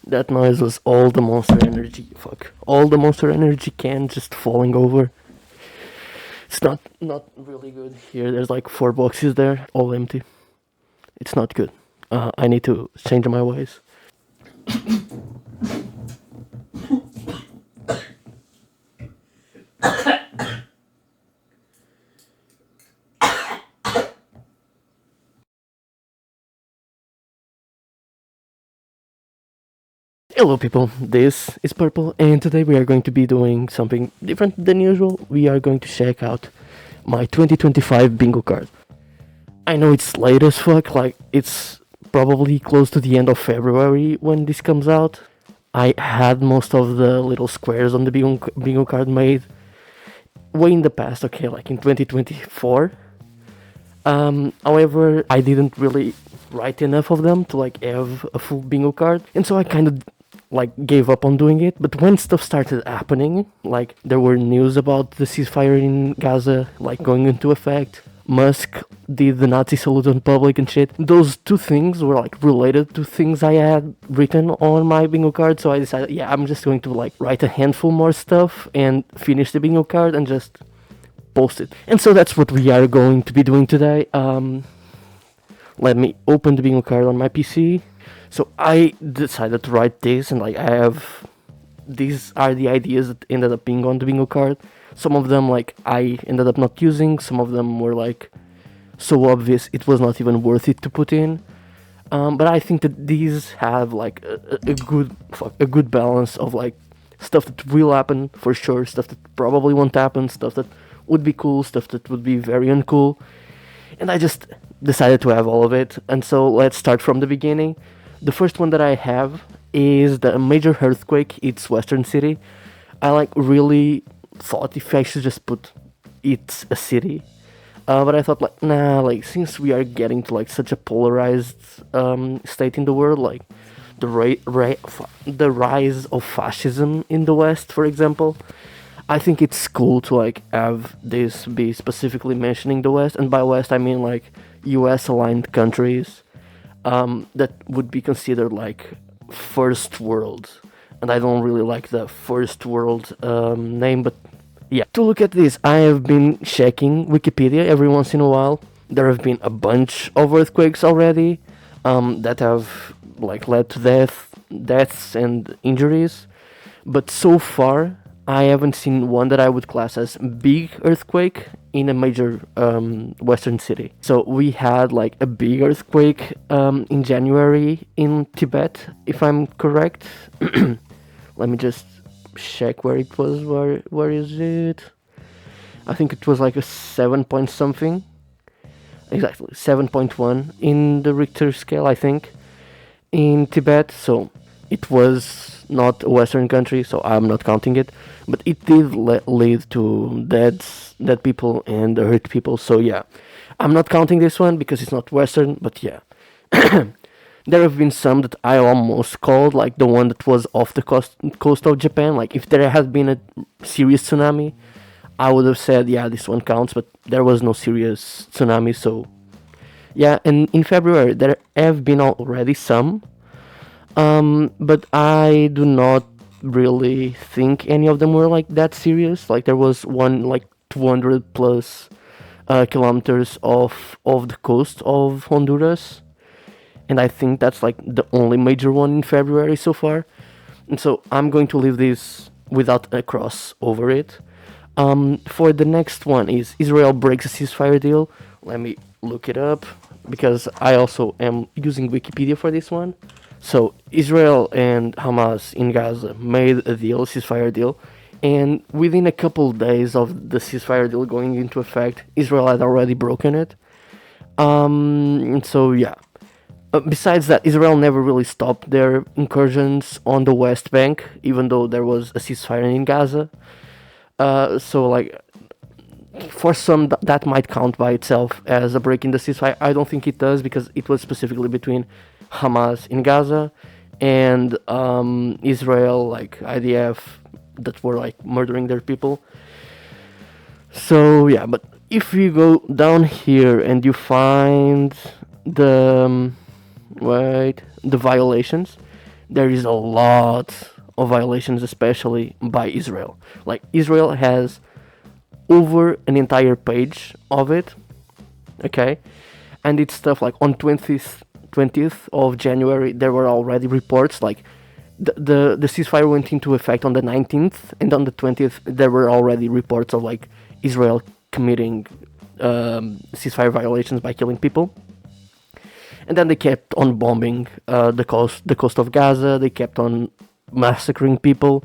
That noise was all the Monster Energy. Fuck. All the Monster Energy can just falling over. It's not really good. Here, there's like 4 boxes there, all empty. It's not good. I need to change my ways. Hello people, this is Purple, and today we are going to be doing something different than usual. We are going to check out my 2025 bingo card. I know it's late as fuck, like it's probably close to the end of February when this comes out. I had most of the little squares on the bingo card made way in the past, okay, like in 2024. However, I didn't really write enough of them to like have a full bingo card, and so I kind of like gave up on doing it. But when stuff started happening, like there were news about the ceasefire in Gaza like going into effect, Musk did the Nazi salute in public and shit, those two things were like related to things I had written on my bingo card. So I decided, yeah, I'm just going to like write a handful more stuff and finish the bingo card and just post it. And so that's what we are going to be doing today. Let me open the bingo card on my PC. So I decided to write this, and like these are the ideas that ended up being on the bingo card. Some of them like I ended up not using, some of them were like so obvious it was not even worth it to put in. But I think that these have like a good balance of like stuff that will happen for sure, stuff that probably won't happen, stuff that would be cool, stuff that would be very uncool. And I just decided to have all of it. And so let's start from the beginning. The first one that I have is the major earthquake. It's Western City. I like really thought if I should just put it's a city. But I thought like, nah, like since we are getting to like such a polarized state in the world, like the rise of fascism in the West, for example, I think it's cool to like have this be specifically mentioning the West, and by West I mean like US aligned countries that would be considered like first world. And I don't really like the first world name, but yeah. To look at this, I have been checking Wikipedia every once in a while. There have been a bunch of earthquakes already that have like led to deaths and injuries, but so far I haven't seen one that I would class as big earthquake in a major Western city. So we had like a big earthquake in January in Tibet, if I'm correct. Let me just check where it was. Where is it? I think it was like a 7 point something. Exactly, 7.1 in the Richter scale, I think, in Tibet. So it was not a Western country, so I'm not counting it. But it did lead to dead people and hurt people, so yeah. I'm not counting this one because it's not Western, but yeah. There have been some that I almost called, like the one that was off the coast of Japan. Like if there had been a serious tsunami, I would have said, yeah, this one counts, but there was no serious tsunami, so yeah. And in February, there have been already some, but I do not really think any of them were like that serious. Like there was one like 200 plus kilometers off the coast of Honduras, and I think that's like the only major one in February so far. And so I'm going to leave this without a cross over it. For the next one is Israel breaks a ceasefire deal. Let me look it up because I also am using Wikipedia for this one. So Israel and Hamas in Gaza made a ceasefire deal, and within a couple days of the ceasefire deal going into effect, Israel had already broken it. So yeah. Besides that, Israel never really stopped their incursions on the West Bank, even though there was a ceasefire in Gaza. So like, for some that might count by itself as a break in the ceasefire. I don't think it does, because it was specifically between Hamas in Gaza and Israel, like IDF, that were like murdering their people. So yeah, but if you go down here and you find the Right, the violations. There is a lot of violations, especially by Israel. Like Israel has over an entire page of it. Okay, and it's stuff like on 20th of January there were already reports like the ceasefire went into effect on the 19th, and on the 20th there were already reports of like Israel committing ceasefire violations by killing people. And then they kept on bombing the coast of Gaza. They kept on massacring people.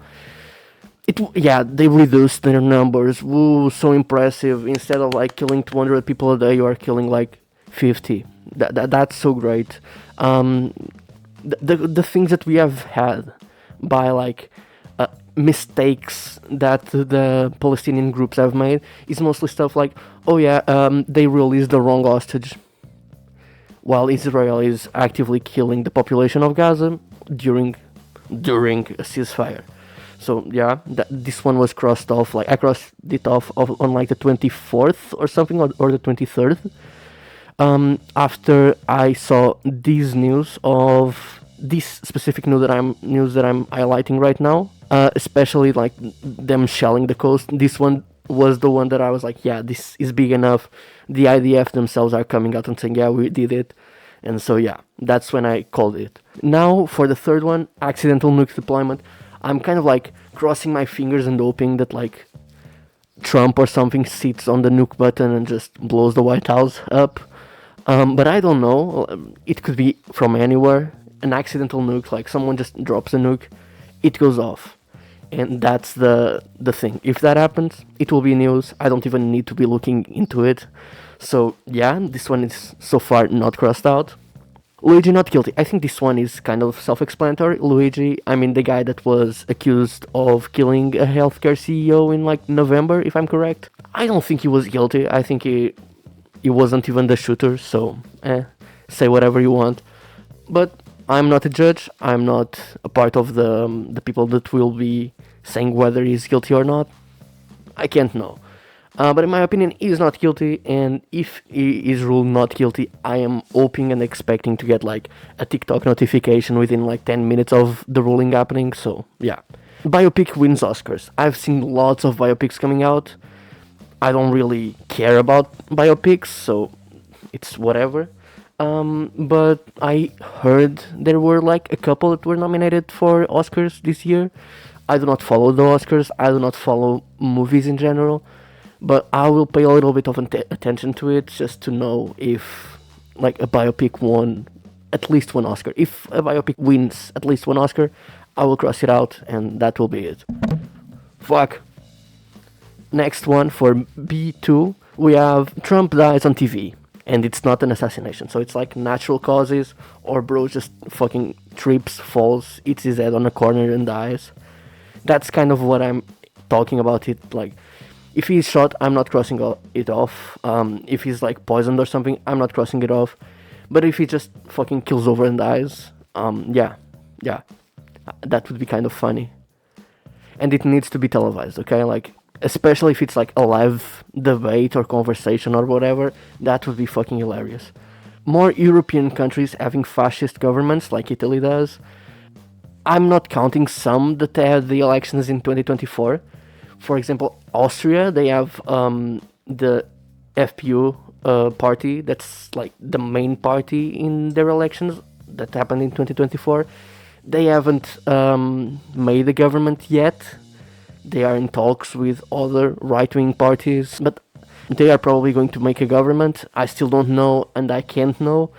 They reduced their numbers. Woo, so impressive. Instead of like killing 200 people a day, you are killing like 50. That's so great. The things that we have had by like mistakes that the Palestinian groups have made is mostly stuff like, they released the wrong hostage, while Israel is actively killing the population of Gaza during a ceasefire. So yeah, this one was crossed off. Like I crossed it off on like the 24th or something, or the 23rd. After I saw this news of this specific news that I'm highlighting right now, especially like them shelling the coast. This one was the one that I was like, yeah, this is big enough. The IDF themselves are coming out and saying, yeah, we did it. And so yeah, that's when I called it. Now for the third one, accidental nuke deployment. I'm kind of like crossing my fingers and hoping that like Trump or something sits on the nuke button and just blows the White House up. But I don't know. It could be from anywhere. An accidental nuke, like someone just drops a nuke, it goes off. And that's the thing. If that happens, it will be news. I don't even need to be looking into it. So yeah, this one is so far not crossed out. Luigi not guilty. I think this one is kind of self-explanatory. Luigi, I mean the guy that was accused of killing a healthcare CEO in like November, if I'm correct. I don't think he was guilty. I think he wasn't even the shooter, so say whatever you want. But I'm not a judge. I'm not a part of the people that will be saying whether he's guilty or not. I can't know. But in my opinion, he is not guilty, and if he is ruled not guilty, I am hoping and expecting to get like a TikTok notification within like 10 minutes of the ruling happening. So yeah, biopic wins Oscars. I've seen lots of biopics coming out. I don't really care about biopics, so it's whatever. But I heard there were like a couple that were nominated for Oscars this year. I do not follow the Oscars. I do not follow movies in general. But I will pay a little bit of attention to it just to know if like a biopic won at least one Oscar. If a biopic wins at least one Oscar, I will cross it out and that will be it. Fuck. Next one for B2, we have Trump dies on TV. And it's not an assassination, so it's like natural causes, or bro just fucking trips, falls, hits his head on a corner and dies. That's kind of what I'm talking about it. Like, if he's shot, I'm not crossing it off. If he's like poisoned or something, I'm not crossing it off. But if he just fucking kills over and dies, yeah, that would be kind of funny. And it needs to be televised, okay? Like, especially if it's like a live debate or conversation or whatever, that would be fucking hilarious. More European countries having fascist governments like Italy does. I'm not counting some that had the elections in 2024. For example, Austria, they have the FPU party, that's like the main party in their elections that happened in 2024. They haven't made a government yet. They are in talks with other right-wing parties, but they are probably going to make a government. I still don't know, and I can't know.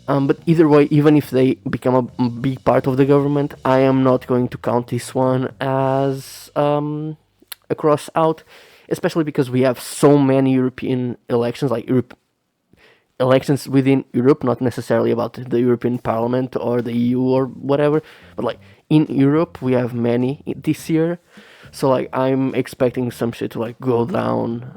But either way, even if they become a big part of the government, I am not going to count this one as a cross out, especially because we have so many European elections, like elections within Europe, not necessarily about the European Parliament or the EU or whatever, but like in Europe, we have many this year. So like I'm expecting some shit to like go down.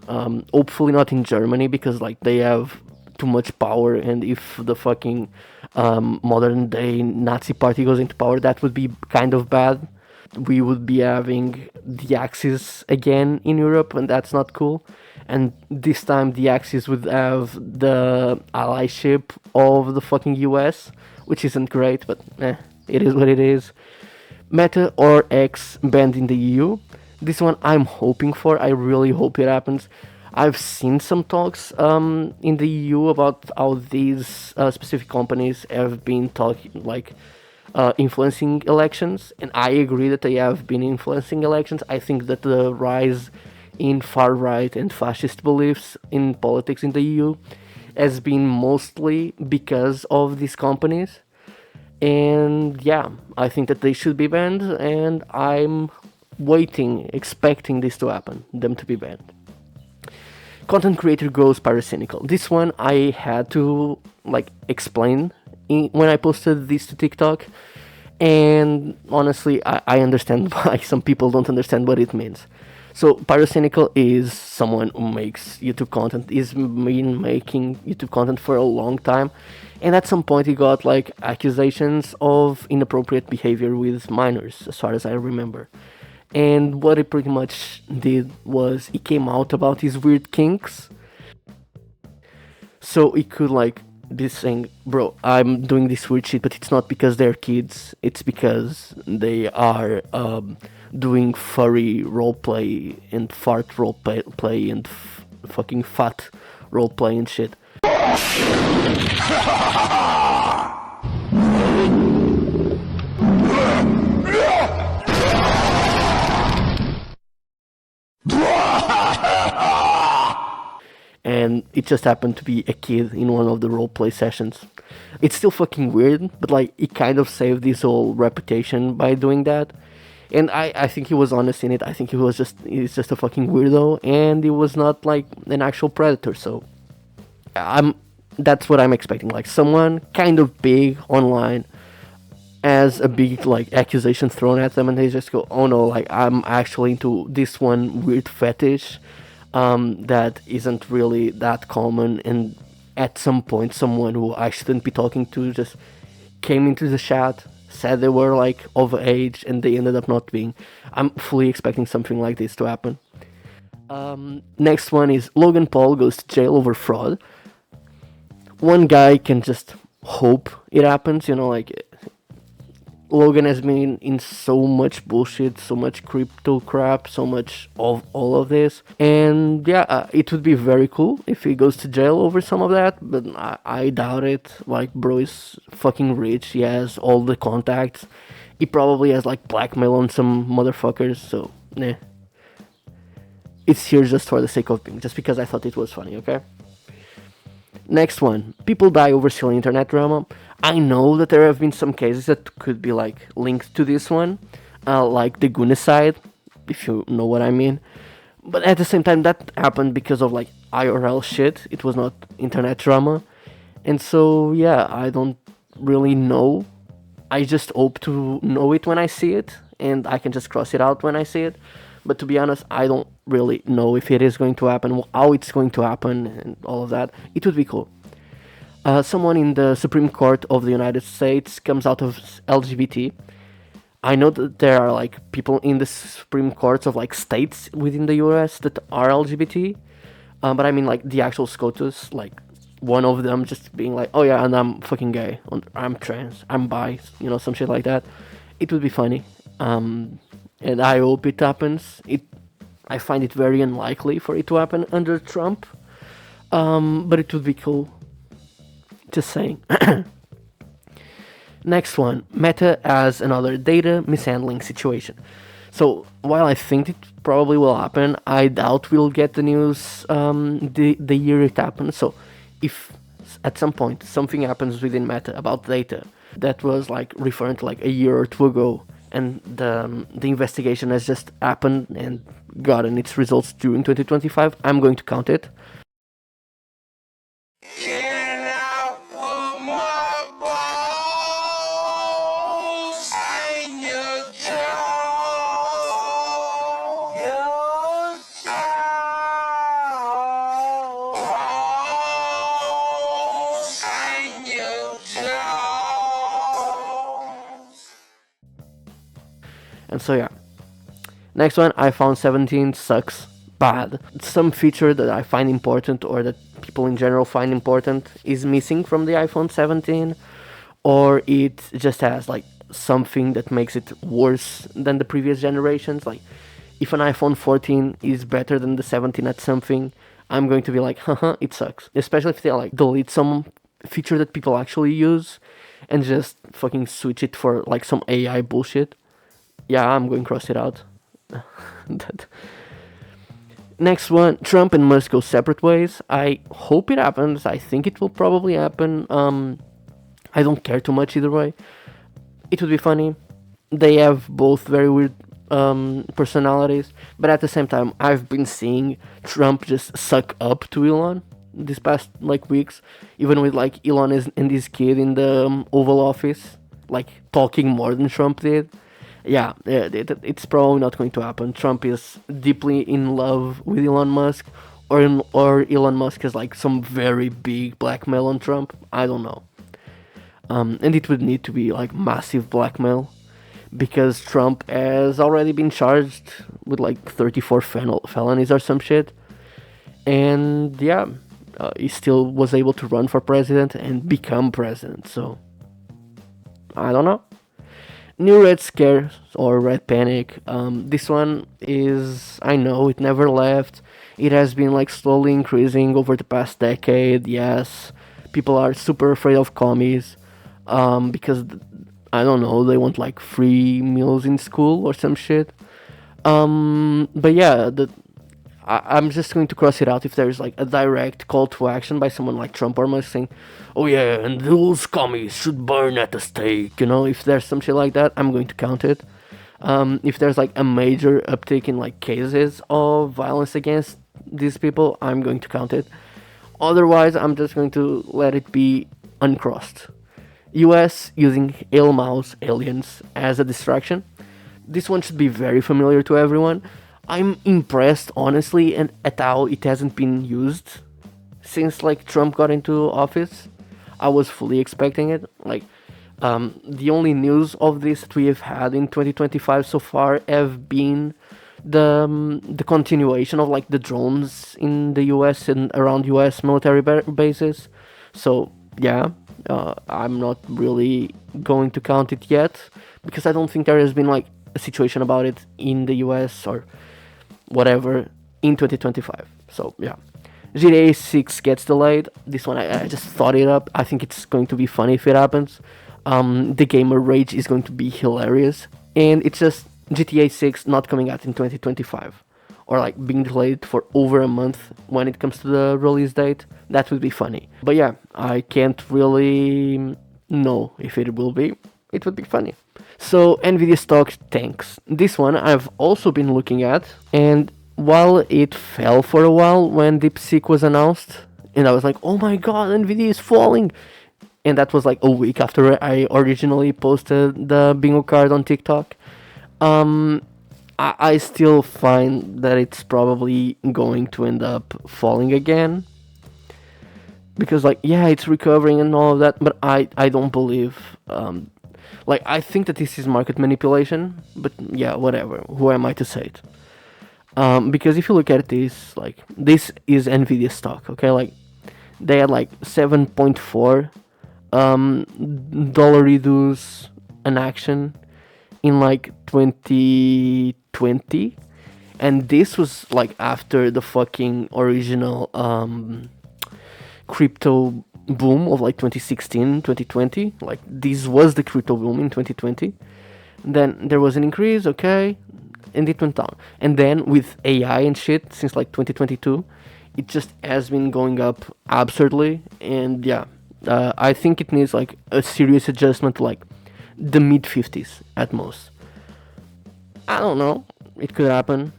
Hopefully not in Germany, because like they have too much power, and if the fucking modern day Nazi party goes into power, that would be kind of bad. we would be having the Axis again in Europe, and that's not cool. And this time the Axis would have the allyship of the fucking US, which isn't great, but it is what it is. Meta or X banned in the EU. This one I'm hoping for. I really hope it happens. I've seen some talks in the EU about how these specific companies have been influencing elections, and I agree that they have been influencing elections. I think that the rise in far right and fascist beliefs in politics in the EU has been mostly because of these companies. And yeah, I think that they should be banned, and I'm expecting this to happen, them to be banned. Content creator goes pyrocynical. This one I had to explain when I posted this to TikTok, and honestly, I understand why some people don't understand what it means. So pyrocynical is someone who makes YouTube content, is been making YouTube content for a long time, and at some point he got accusations of inappropriate behavior with minors, as far as I remember. And what he pretty much did was he came out about his weird kinks, so he could be saying, bro, I'm doing this weird shit, but it's not because they're kids, it's because they are doing furry roleplay and fart roleplay and fucking fat roleplay and shit. And it just happened to be a kid in one of the roleplay sessions. It's still fucking weird, but he kind of saved his whole reputation by doing that. And I think he was honest in it. I think he's just a fucking weirdo, and he was not an actual predator. So that's what I'm expecting. Someone kind of big online as a big accusation thrown at them, and they just go, oh no, I'm actually into this one weird fetish that isn't really that common, and at some point someone who I shouldn't be talking to just came into the chat, said they were of age, and they ended up not being. I'm fully expecting something like this to happen. Next one is Logan Paul goes to jail over fraud. One guy can just hope it happens, Logan has been in so much bullshit, so much crypto crap, so much of all of this. And yeah, it would be very cool if he goes to jail over some of that, but I doubt it. Bro is fucking rich, he has all the contacts. He probably has blackmail on some motherfuckers, so nah. It's here just for the sake of being, just because I thought it was funny, okay? Next one, people die over silly internet drama. I know that there have been some cases that could be linked to this one, like the Gunicide, if you know what I mean. But at the same time, that happened because of IRL shit. It was not internet drama, and so yeah, I don't really know. I just hope to know it when I see it, and I can just cross it out when I see it. But to be honest, I don't really know if it is going to happen, how it's going to happen, and all of that. It would be cool. Someone in the Supreme Court of the United States comes out of LGBT. I know that there are people in the Supreme Courts of states within the US that are LGBT, but I mean the actual SCOTUS, one of them just being oh yeah, and I'm fucking gay, I'm trans, I'm bi, some shit like that. It would be funny, and I hope it happens. I find it very unlikely for it to happen under Trump, but it would be cool. Just saying. Next one, Meta has another data mishandling situation. So while I think it probably will happen, I doubt we'll get the news the year it happens. So if at some point something happens within Meta about data that was referring to a year or two ago, and the investigation has just happened and gotten its results during 2025, I'm going to count it. And so yeah. Next one, iPhone 17 sucks bad. Some feature that I find important or that people in general find important is missing from the iPhone 17, or it just has like something that makes it worse than the previous generations. Like if an iPhone 14 is better than the 17 at something, I'm going to be like, haha, it sucks. Especially if they like delete some feature that people actually use and just fucking switch it for like some AI bullshit. Yeah, I'm going to cross it out. That. Next one, Trump and Musk go separate ways. I hope it happens. I think it will probably happen. I don't care too much either way. It would be funny. They have both very weird personalities, but at the same time, I've been seeing Trump just suck up to Elon this past like weeks, even with like Elon and his kid in the Oval Office, like talking more than Trump did. Yeah, it's probably not going to happen. Trump is deeply in love with Elon Musk, or Elon Musk has like some very big blackmail on Trump. I don't know. And it would need to be like massive blackmail, because Trump has already been charged with like 34 felonies or some shit. And yeah, he still was able to run for president and become president. So, I don't know. New Red Scare or Red Panic. This one is, I know, it never left. It has been like slowly increasing over the past decade. Yes, people are super afraid of commies, because I don't know, they want like free meals in school or some shit. But yeah, I'm just going to cross it out if there's like a direct call to action by someone like Trump or Musk saying, oh yeah, and those commies should burn at the stake, you know, if there's some shit like that, I'm going to count it. If there's like a major uptick in like cases of violence against these people, I'm going to count it. Otherwise, I'm just going to let it be uncrossed. US using Ayy Lmaos aliens as a distraction. This one should be very familiar to everyone. I'm impressed, honestly, and at how it hasn't been used since like Trump got into office. I was fully expecting it. Like, the only news of this that we have had in 2025 so far have been the continuation of like the drones in the US and around US military bases. So yeah, I'm not really going to count it yet, because I don't think there has been like a situation about it in the US or whatever in 2025. So yeah, GTA 6 gets delayed. This one I just thought it up. I think it's going to be funny if it happens. The gamer rage is going to be hilarious, and it's just GTA 6 not coming out in 2025, or like being delayed for over a month when it comes to the release date. That would be funny. But yeah, I can't really know if it will be. It would be funny. So Nvidia stock tanks. This one I've also been looking at, and while it fell for a while when DeepSeek was announced, and I was like, oh my god, Nvidia is falling, and that was like a week after I originally posted the bingo card on TikTok. I still find that it's probably going to end up falling again, because like, yeah, it's recovering and all of that, but I don't believe, like, I think that this is market manipulation, but yeah, whatever, who am I to say it? Because if you look at this, like, this is Nvidia stock, okay, like, they had like 7.4 dollar reduce an action in like 2020, and this was like after the fucking original crypto boom of like 2016 2020. Like, this was the crypto boom in 2020. Then there was an increase, okay, and it went down, and then with AI and shit since like 2022, it just has been going up absurdly. And yeah, I think it needs like a serious adjustment to like the mid 50s at most. I don't know, it could happen.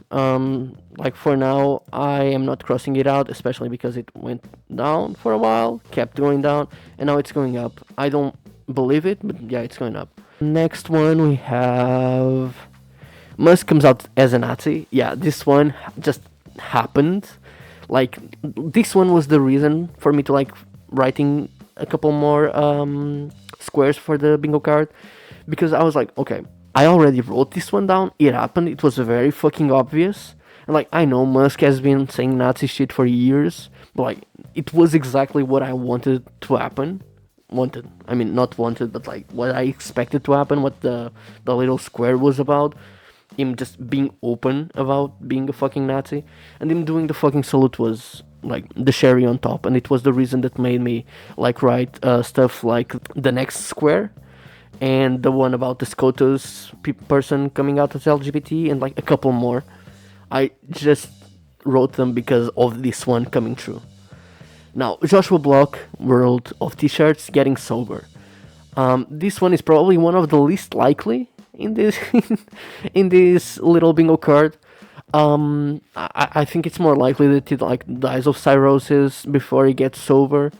Like, for now, I am not crossing it out, especially because it went down for a while, kept going down, and now it's going up. I don't believe it, but yeah, it's going up. Next one we have Musk comes out as a Nazi. Yeah, this one just happened. Like, this one was the reason for me to like writing a couple more squares for the bingo card, because I was like, okay, I already wrote this one down. It happened. It was very fucking obvious. And like, I know Musk has been saying Nazi shit for years, but like, it was exactly what I wanted to happen. Wanted. I mean, not wanted, but like what I expected to happen. What the little square was about. Him just being open about being a fucking Nazi, and him doing the fucking salute was like the cherry on top, and it was the reason that made me like write stuff like the next square and the one about the SCOTUS person coming out as LGBT and like a couple more. I just wrote them because of this one coming true. Now, Joshua Block, WorldOfTshirts, getting sober. This one is probably one of the least likely in this in this little bingo card. I think it's more likely that he like dies of cirrhosis before he gets sober.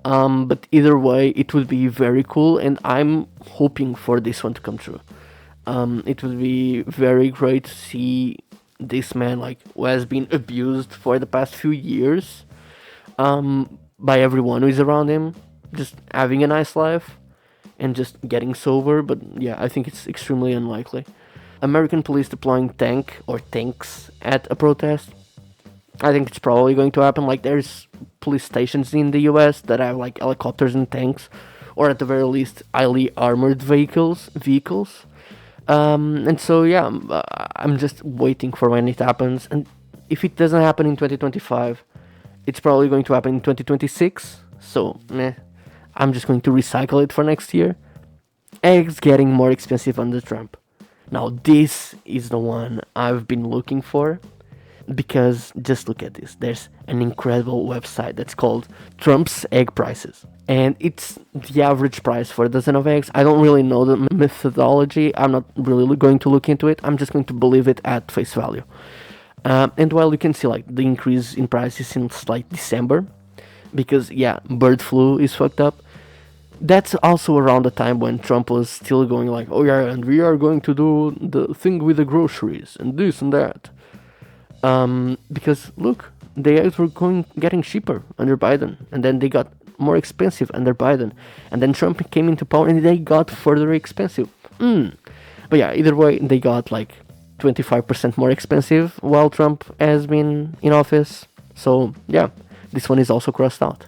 But either way, it would be very cool, and I'm hoping for this one to come true. It would be very great to see this man, like, who has been abused for the past few years, by everyone who is around him, just having a nice life and just getting sober. But yeah, I think it's extremely unlikely. American police deploying tanks at a protest. I think it's probably going to happen. Like, there's police stations in the US that have like helicopters and tanks, or at the very least highly armored vehicles. And so yeah, I'm just waiting for when it happens. And if it doesn't happen in 2025, it's probably going to happen in 2026. So I'm just going to recycle it for next year. Eggs getting more expensive under Trump. Now this is the one I've been looking for, because just look at this. There's an incredible website that's called Trump's Egg Prices, and it's the average price for a dozen of eggs. I don't really know the methodology. I'm not really going to look into it. I'm just going to believe it at face value. And while you can see like the increase in prices since like December, because yeah, bird flu is fucked up. That's also around the time when Trump was still going like, oh yeah, and we are going to do the thing with the groceries and this and that. Because look, the eggs were getting cheaper under Biden, and then they got more expensive under Biden, and then Trump came into power and they got further expensive. But yeah, either way, they got like 25% more expensive while Trump has been in office. So yeah, this one is also crossed out.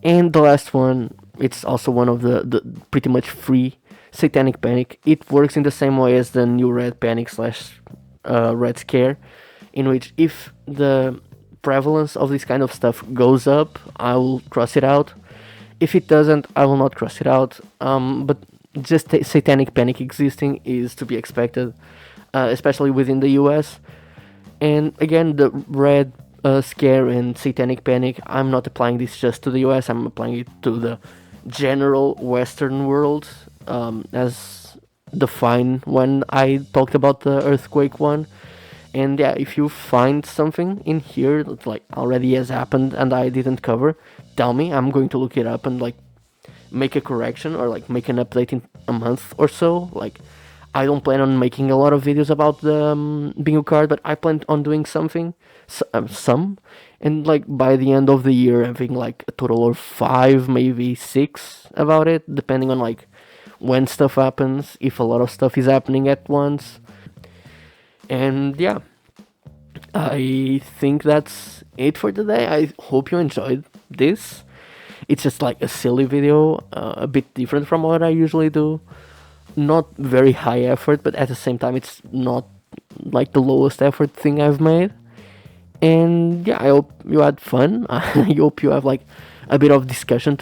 And the last one, it's also one of the pretty much free Satanic Panic. It works in the same way as the new Red Panic / Red Scare, in which if the prevalence of this kind of stuff goes up, I will cross it out. If it doesn't, I will not cross it out. But just Satanic Panic existing is to be expected, especially within the US. And again, the Red Scare and Satanic Panic, I'm not applying this just to the US, I'm applying it to the general Western world, as defined when I talked about the earthquake one. And yeah, if you find something in here that like already has happened and I didn't cover, tell me. I'm going to look it up and like make a correction or like make an update in a month or so. Like, I don't plan on making a lot of videos about the bingo card, but I plan on doing something, some, and like by the end of the year having like a total of 5, maybe 6 about it, depending on like when stuff happens, if a lot of stuff is happening at once. And yeah, I think that's it for today. I hope you enjoyed this. It's just like a silly video, a bit different from what I usually do. Not very high effort, but at the same time it's not like the lowest effort thing I've made. And yeah, I hope you had fun. I hope you have like a bit of discussion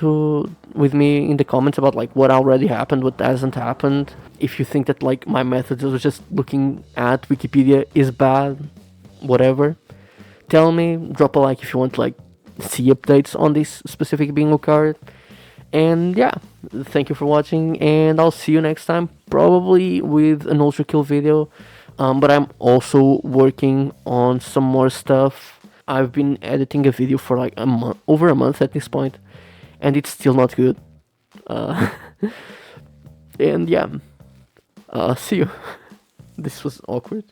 with me in the comments about like what already happened, what hasn't happened. If you think that like my method of just looking at Wikipedia is bad, whatever, tell me. Drop a like if you want to like see updates on this specific bingo card. And yeah, thank you for watching, and I'll see you next time, probably with an ultra kill video. But I'm also working on some more stuff. I've been editing a video for like over a month at this point, and it's still not good. And yeah, see you. This was awkward.